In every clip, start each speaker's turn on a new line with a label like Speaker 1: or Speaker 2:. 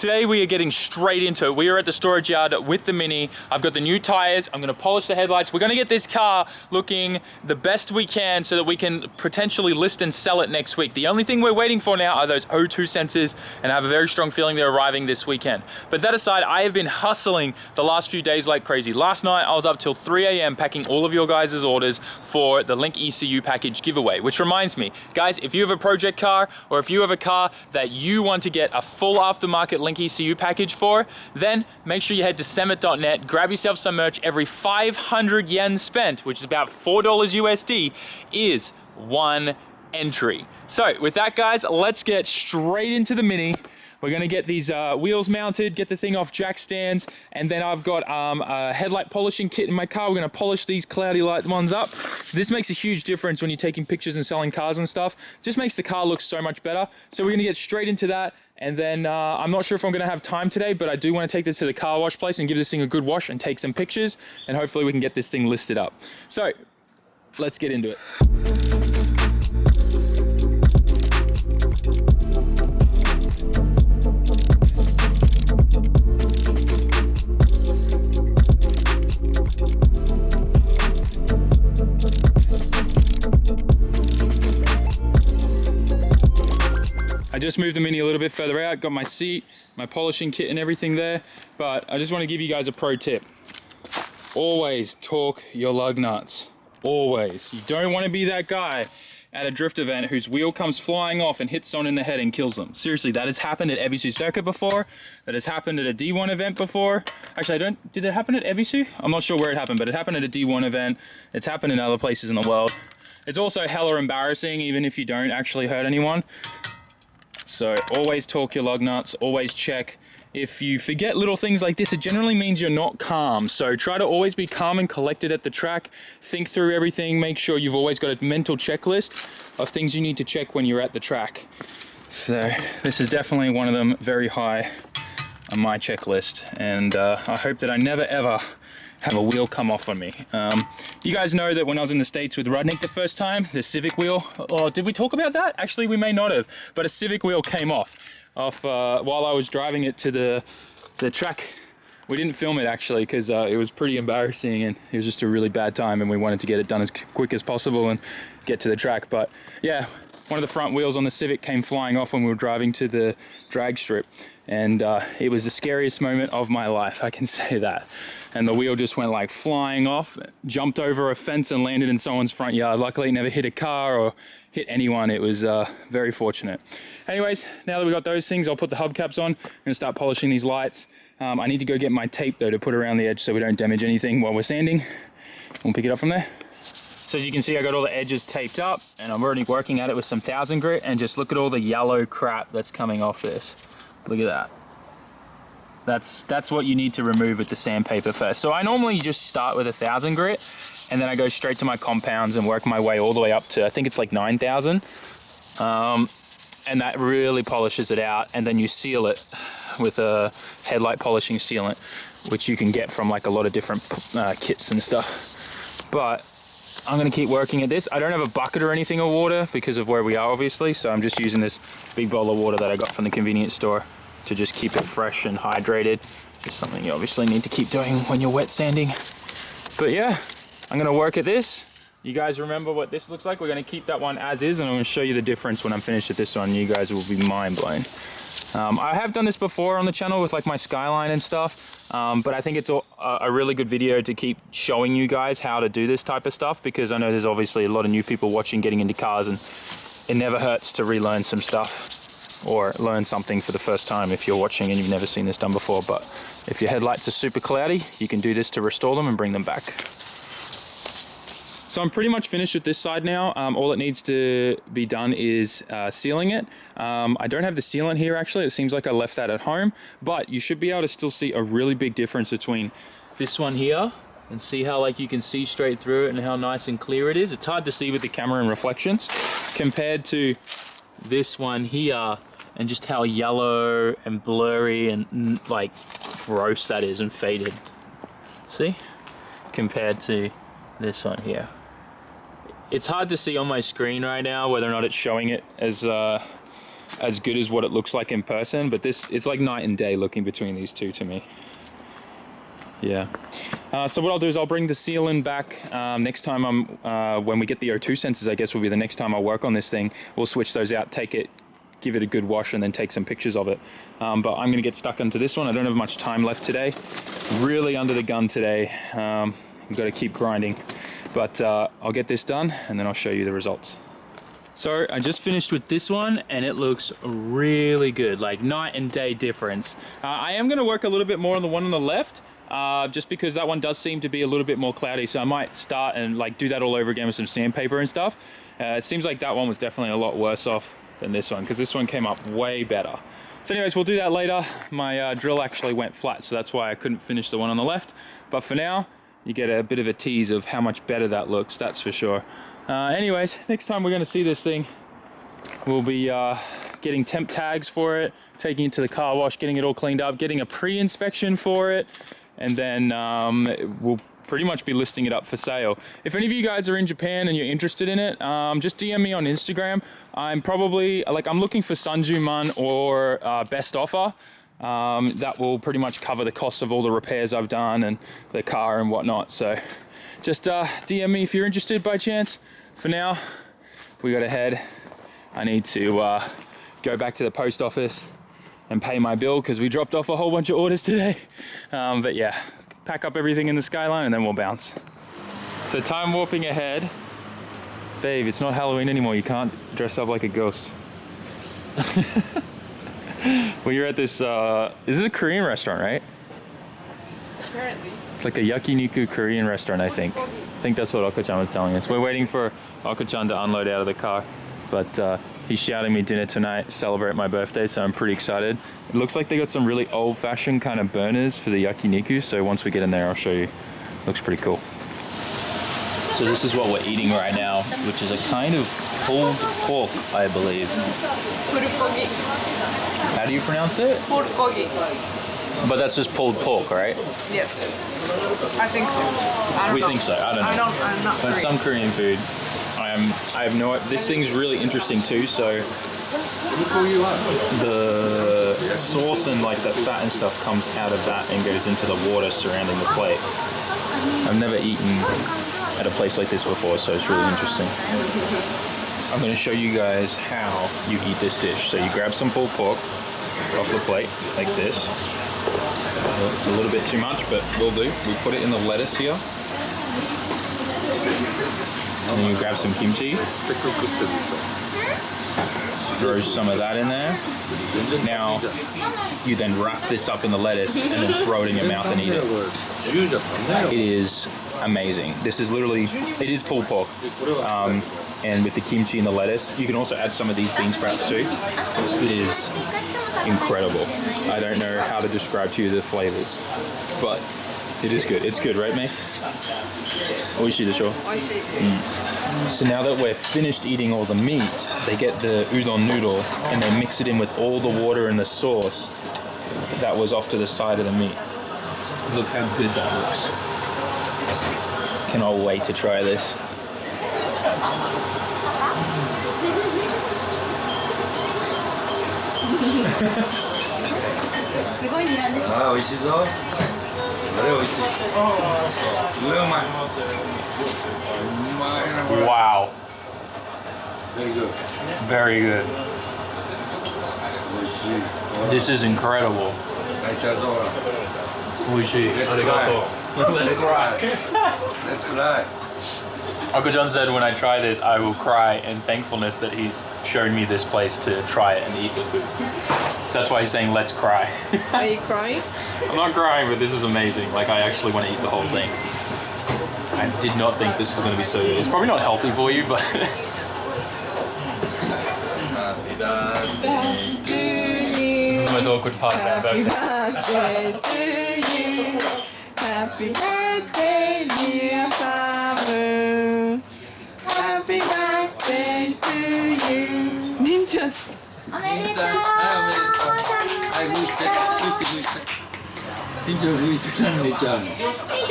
Speaker 1: today we are getting straight into it. We are at the storage yard with the Mini. I've got the new tires. I'm gonna polish the headlights. We're gonna get this car looking the best we can so that we can potentially list and sell it next week. The only thing we're waiting for now are those O2 sensors, and I have a very strong feeling they're arriving this weekend. But that aside, I have been hustling the last few days like crazy. Last night, I was up till 3 a.m. packing all of your guys' orders for the Link ECU package giveaway, which reminds me, guys, if you have a project car or if you have a car that you want to get a full aftermarket Link ECU package for, then make sure you head to SAMMIT.net, grab yourself some merch. Every 500 yen spent, which is about $4 USD, is one entry. So with that, guys, let's get straight into the Mini. We're gonna get these wheels mounted, get the thing off jack stands, and then I've got a headlight polishing kit in my car. We're gonna polish these cloudy light ones up. This makes a huge difference when you're taking pictures and selling cars and stuff. Just makes the car look so much better. So we're gonna get straight into that. And then I'm not sure if I'm gonna have time today, but I do wanna take this to the car wash place and give this thing a good wash and take some pictures, and hopefully we can get this thing listed up. So let's get into it. I just moved the Mini a little bit further out, got my seat, my polishing kit and everything there, but I just want to give you guys a pro tip. Always torque your lug nuts, always. You don't want to be that guy at a drift event whose wheel comes flying off and hits someone in the head and kills them. Seriously, that has happened at Ebisu Circuit before, that has happened at a D1 event before. Actually, did it happen at Ebisu? I'm not sure where it happened, but it happened at a D1 event. It's happened in other places in the world. It's also hella embarrassing, even if you don't actually hurt anyone. So always torque your lug nuts, always check. If you forget little things like this, it generally means you're not calm. So try to always be calm and collected at the track. Think through everything, make sure you've always got a mental checklist of things you need to check when you're at the track. So this is definitely one of them, very high on my checklist. And I hope that I never ever have a wheel come off on me. You guys know that when I was in the States with Rudnick the first time, the Civic wheel, oh, did we talk about that? Actually, we may not have, but a Civic wheel came off while I was driving it to the track. We didn't film it actually because it was pretty embarrassing and it was just a really bad time, and we wanted to get it done as quick as possible and get to the track. But yeah, one of the front wheels on the Civic came flying off when we were driving to the drag strip, and it was the scariest moment of my life, I can say that. And the wheel just went like flying off, jumped over a fence and landed in someone's front yard. Luckily it never hit a car or hit anyone. It was very fortunate. Anyways, now that we got those things, I'll put the hubcaps on. I'm gonna start polishing these lights. I need to go get my tape though to put around the edge so we don't damage anything while we're sanding. We'll pick it up from there. So as you can see, I got all the edges taped up and I'm already working at it with some 1000 grit, and just look at all the yellow crap that's coming off this. Look at that. That's what you need to remove with the sandpaper first. So I normally just start with 1000 grit and then I go straight to my compounds and work my way all the way up to, I think it's like 9000. And that really polishes it out, and then you seal it with a headlight polishing sealant, which you can get from like a lot of different kits and stuff. But I'm gonna keep working at this. I don't have a bucket or anything of water because of where we are, obviously, so I'm just using this big bowl of water that I got from the convenience store to just keep it fresh and hydrated. Just something you obviously need to keep doing when you're wet sanding. But yeah, I'm gonna work at this. You guys remember what this looks like? We're gonna keep that one as is, and I'm gonna show you the difference when I'm finished with this one. You guys will be mind blown. I have done this before on the channel with like my Skyline and stuff, but I think it's a really good video to keep showing you guys how to do this type of stuff, because I know there's obviously a lot of new people watching getting into cars, and it never hurts to relearn some stuff or learn something for the first time if you're watching and you've never seen this done before. But if your headlights are super cloudy, you can do this to restore them and bring them back. So I'm pretty much finished with this side now. All it needs to be done is sealing it. I don't have the sealant here actually. It seems like I left that at home, but you should be able to still see a really big difference between this one here, and see how like you can see straight through it and how nice and clear it is. It's hard to see with the camera and reflections compared to this one here, and just how yellow and blurry and like gross that is and faded. See? Compared to this one here. It's hard to see on my screen right now whether or not it's showing it as as good as what it looks like in person, but it's like night and day looking between these two to me. Yeah. So what I'll do is I'll bring the seal in back next time when we get the O2 sensors, I guess will be the next time I work on this thing. We'll switch those out, take it, give it a good wash, and then take some pictures of it. But I'm gonna get stuck into this one. I don't have much time left today. Really under the gun today. We've got to keep grinding. But I'll get this done and then I'll show you the results. So I just finished with this one and it looks really good, like night and day difference. I am gonna work a little bit more on the one on the left, just because that one does seem to be a little bit more cloudy. So I might start and like do that all over again with some sandpaper and stuff. It seems like that one was definitely a lot worse off than this one, because this one came up way better. So anyways, we'll do that later. My drill actually went flat, so that's why I couldn't finish the one on the left. But for now, you get a bit of a tease of how much better that looks, that's for sure. Anyways, next time we're gonna see this thing, we'll be getting temp tags for it, taking it to the car wash, getting it all cleaned up, getting a pre-inspection for it, and then we'll pretty much be listing it up for sale. If any of you guys are in Japan and you're interested in it, just DM me on Instagram. I'm probably, like, I'm looking for Sanjuman or best offer. That will pretty much cover the cost of all the repairs I've done and the car and whatnot. So just DM me if you're interested by chance. For now, we gotta head. I need to go back to the post office and pay my bill because we dropped off a whole bunch of orders today. But yeah, pack up everything in the Skyline and then we'll bounce. So time warping ahead. Babe, it's not Halloween anymore. You can't dress up like a ghost. Well, you're at this, is it a Korean restaurant, right?
Speaker 2: Apparently.
Speaker 1: It's like a yakiniku Korean restaurant, I think. I think that's what Oko-chan was telling us. We're waiting for Oko-chan to unload out of the car, but he's shouting me dinner tonight to celebrate my birthday, so I'm pretty excited. It looks like they got some really old-fashioned kind of burners for the yakiniku, so once we get in there, I'll show you. Looks pretty cool. So this is what we're eating right now, which is a kind of pulled pork, I believe.
Speaker 2: Bulgogi.
Speaker 1: How do you pronounce it?
Speaker 2: Bulgogi.
Speaker 1: But that's just pulled pork, right?
Speaker 2: Yes. I think so. I don't know.
Speaker 1: Think so. I don't know.
Speaker 2: I'm not
Speaker 1: But
Speaker 2: Korean.
Speaker 1: some Korean food. I have no. This thing's really interesting too. So the sauce and like the fat and stuff comes out of that and goes into the water surrounding the plate. I've never eaten at a place like this before, so it's really interesting. I'm going to show you guys how you eat this dish. So you grab some pulled pork off the plate like this. Well, it's a little bit too much, but we'll do. We put it in the lettuce here. And then you grab some kimchi. Throw some of that in there. Now, you then wrap this up in the lettuce and then throw it in your mouth and eat it. It is amazing. This is literally, it is pulled pork. And with the kimchi and the lettuce, you can also add some of these bean sprouts too. It is incredible. I don't know how to describe to you the flavors, but it is good. It's good, right, mate? Oishii desho. So now that we're finished eating all the meat, they get the udon noodle and they mix it in with all the water and the sauce that was off to the side of the meat. Look how good that looks. Cannot wait to try this. Wow.
Speaker 3: Very good.
Speaker 1: Very good. This is incredible. Oishii.
Speaker 3: Let's cry. Let's cry.
Speaker 1: Oko-chan said when I try this, I will cry in thankfulness that he's shown me this place to try it and eat the food. So that's why he's saying, let's cry.
Speaker 2: Are you crying?
Speaker 1: I'm not crying, but this is amazing. Like, I actually want to eat the whole thing. I did not think this was going to be so good. It's probably not healthy for you, but... This is the most awkward part about birthday.
Speaker 2: Happy birthday to you. Happy birthday, dear Samu. Happy birthday to you. Ninja.
Speaker 3: はい、拭いて。りんちゃん拭いて何寝ちゃうの？
Speaker 4: じゃ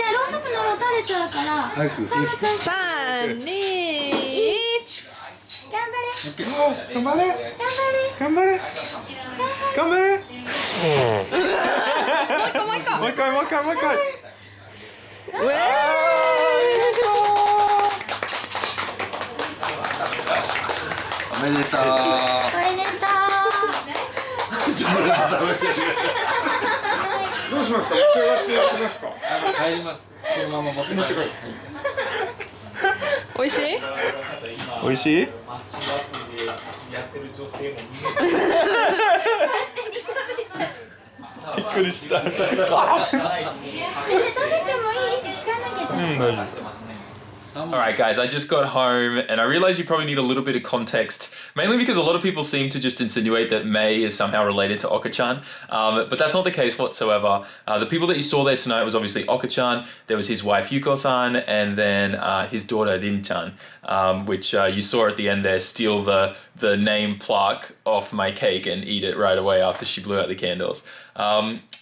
Speaker 4: あろうそくのろ垂れちゃうから。
Speaker 3: 早く拭いて。
Speaker 2: 3、2、1。
Speaker 4: 頑張れ。
Speaker 1: 頑張れ頑張れ頑張れもう一回もう一回もう一回
Speaker 3: おめでとう。
Speaker 4: おめでと
Speaker 1: どうしますか？召し上がっていきますか？
Speaker 3: 帰ります。車も持って帰る。
Speaker 2: 美味しい？
Speaker 1: 美味しい？びっくりした。
Speaker 4: う。食べてもいいって聞かなきゃじゃん。
Speaker 1: 大丈夫。Alright guys, I just got home and I realized you probably need a little bit of context, mainly because a lot of people seem to just insinuate that Mei is somehow related to Oka-chan, but that's not the case whatsoever. The people that you saw there tonight was obviously Oka-chan, there was his wife Yuko-san, and then his daughter Rin-chan, which you saw at the end there steal the name plaque off my cake and eat it right away after she blew out the candles.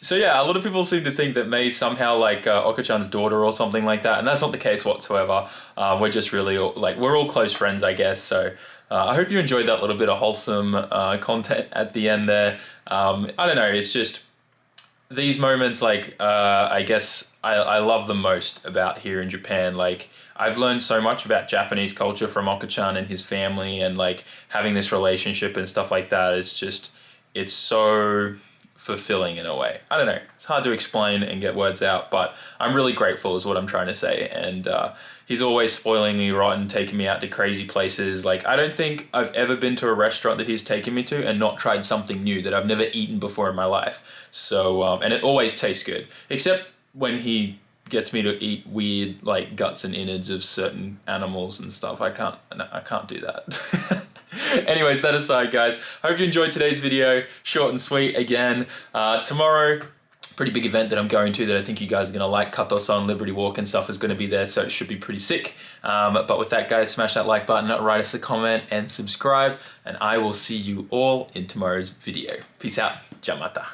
Speaker 1: So yeah, a lot of people seem to think that Mei's somehow like Oka-chan's daughter or something like that, and that's not the case whatsoever. We're just really we're all close friends, I guess. So I hope you enjoyed that little bit of wholesome content at the end there. I don't know, it's just these moments, like I guess I love the most about here in Japan. Like I've learned so much about Japanese culture from Oka-chan and his family, and like having this relationship and stuff like that. It's so fulfilling in a way. I don't know, it's hard to explain and get words out, but I'm really grateful is what I'm trying to say. And he's always spoiling me rotten, taking me out to crazy places. Like I don't think I've ever been to a restaurant that he's taken me to and not tried something new that I've never eaten before in my life. So and it always tastes good, except when he gets me to eat weird like guts and innards of certain animals and stuff. I can't do that. Anyways, that aside, guys, hope you enjoyed today's video. Short and sweet again. Tomorrow, pretty big event that I'm going to that I think you guys are going to like. Kato-san Liberty Walk and stuff is going to be there, so it should be pretty sick. But with that, guys, smash that like button, write us a comment, and subscribe. And I will see you all in tomorrow's video. Peace out. Jamata.